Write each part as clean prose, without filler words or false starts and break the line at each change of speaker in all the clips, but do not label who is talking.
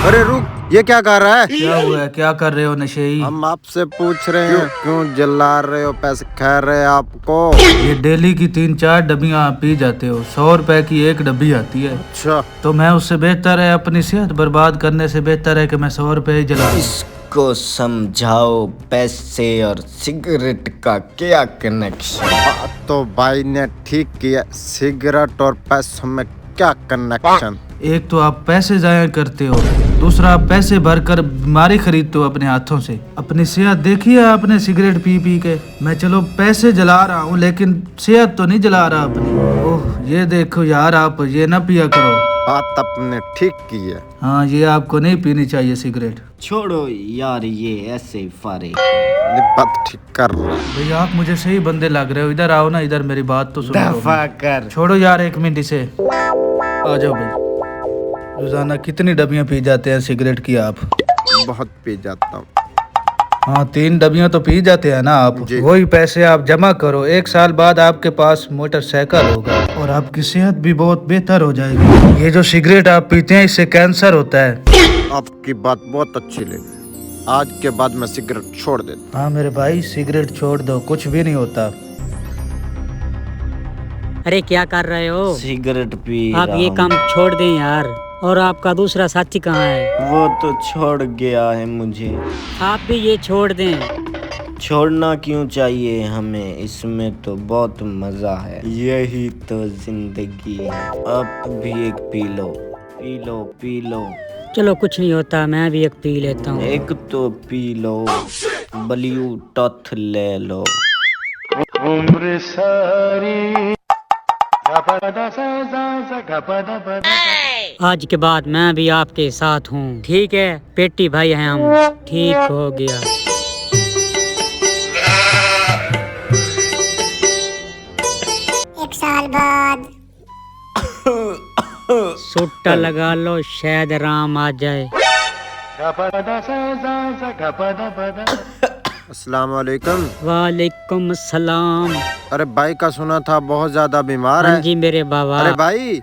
अरे रुक, ये क्या कर रहा है?
क्या हुआ है? क्या कर रहे हो नशेई?
हम आपसे पूछ रहे हैं क्यों जला रहे हो, पैसे खा रहे हैं आपको?
ये डेली की 3-4 डब्बियां आप पी जाते हो। 100 रुपए की एक डब्बी आती है।
अच्छा,
तो मैं उससे बेहतर है, अपनी सेहत बर्बाद करने से बेहतर है कि मैं 100 रुपए ही जला दूं।
इसको समझाओ पैसे और सिगरेट का क्या कनेक्शन।
बात तो भाई ने ठीक किया, सिगरेट और पैसों में क्या कनेक्शन?
एक तो आप पैसे जाया करते हो, दूसरा आप पैसे भरकर बीमारी खरीदते हो अपने हाथों से। अपनी सेहत देखिए आपने सिगरेट पी पी के। मैं चलो पैसे जला रहा हूँ लेकिन सेहत तो नहीं जला रहा अपनी। ओह ये देखो यार, आप ये ना पिया करो।
बात आपने ठीक की है।
हाँ, ये आपको नहीं पीनी चाहिए सिगरेट।
छोड़ो यार ये ऐसे फारे।
ये बात ठीक कर रहा है।
भैया आप मुझे सही बंदे लग रहे हो, इधर आओ ना, इधर मेरी बात तो सुनो।
दफा कर।
छोड़ो यार 1 मिनट इसे, आ जाओ भाई। रोजाना कितनी डब्बियां पी जाते हैं सिगरेट की आप?
बहुत पी जाता हूँ।
हाँ 3 डब्बियां तो पी जाते हैं ना आप।
जी।
वही पैसे आप जमा करो, 1 साल बाद आपके पास मोटरसाइकिल होगा और आपकी सेहत भी बहुत बेहतर हो जाएगी। ये जो सिगरेट आप पीते हैं इससे कैंसर होता है।
आपकी बात बहुत अच्छी लगी, आज के बाद मैं सिगरेट छोड़ देता।
हाँ मेरे भाई, सिगरेट छोड़ दो, कुछ भी नहीं होता।
अरे क्या कर रहे हो?
सिगरेट पी
आप
रहा
ये
हूँ।
काम छोड़ दें यार। और आपका दूसरा साथी कहाँ है?
वो तो छोड़ गया है मुझे।
आप भी ये छोड़ दें।
छोड़ना क्यों चाहिए हमें, इसमें तो बहुत मजा है, यही तो जिंदगी है। आप भी एक P low, P low, P low.
चलो कुछ नहीं होता, मैं भी एक पी लेता हूँ।
एक तो पी लो, ब्लू टॉथ ले लो।
आज के बाद मैं भी आपके साथ हूँ, ठीक है? पेटी भाई हैं हम, ठीक हो गया।
एक साल बाद
सुट्टा लगा लो, शायद राम आ जाए।
अस्सलाम वालेकुम।
वालेकुम सलाम।
अरे भाई का सुना था बहुत ज्यादा बीमार
हाँ
है।
जी मेरे बाबा।
अरे भाई,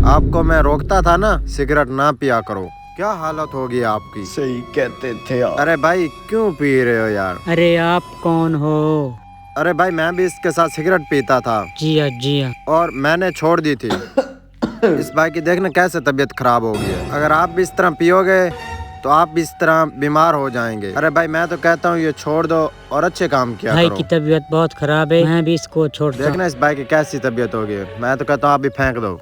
आपको मैं रोकता था ना, सिगरेट ना पिया करो। क्या हालत होगी आपकी?
सही कहते थे आप।
अरे भाई क्यों पी रहे हो यार?
अरे आप कौन हो?
अरे भाई मैं भी इसके साथ सिगरेट पीता था
जी हाँ जी हाँ।
और मैंने छोड़ दी थी। इस भाई की देखना कैसे तबीयत खराब हो गई है। अगर आप भी इस तरह पियोगे तो आप भी इस तरह बीमार हो जाएंगे। अरे भाई मैं तो कहता हूँ ये छोड़ दो और अच्छे काम किया
भाई
करो।
की तबीयत बहुत खराब है, मैं भी इसको छोड़ता हूँ।
देखना इस भाई की कैसी तबीयत होगी। मैं तो कहता हूँ आप भी फेंक दो।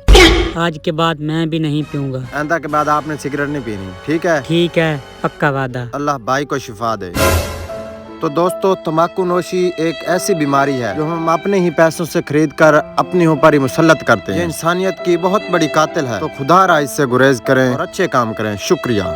आज के बाद मैं भी नहीं पीऊंगा।
आइंदा के बाद आपने सिगरेट नहीं पीनी, ठीक है?
ठीक है, पक्का वादा।
अल्लाह भाई को शिफा दे। तो दोस्तों, तंबाकू नोशी एक ऐसी बीमारी है जो हम अपने ही पैसों से खरीद कर अपने ऊपर ही मुसल्लत करते हैं। ये इंसानियत की बहुत बड़ी कातिल है। तो खुदा रा इससे गुरेज करें और अच्छे काम करें। शुक्रिया।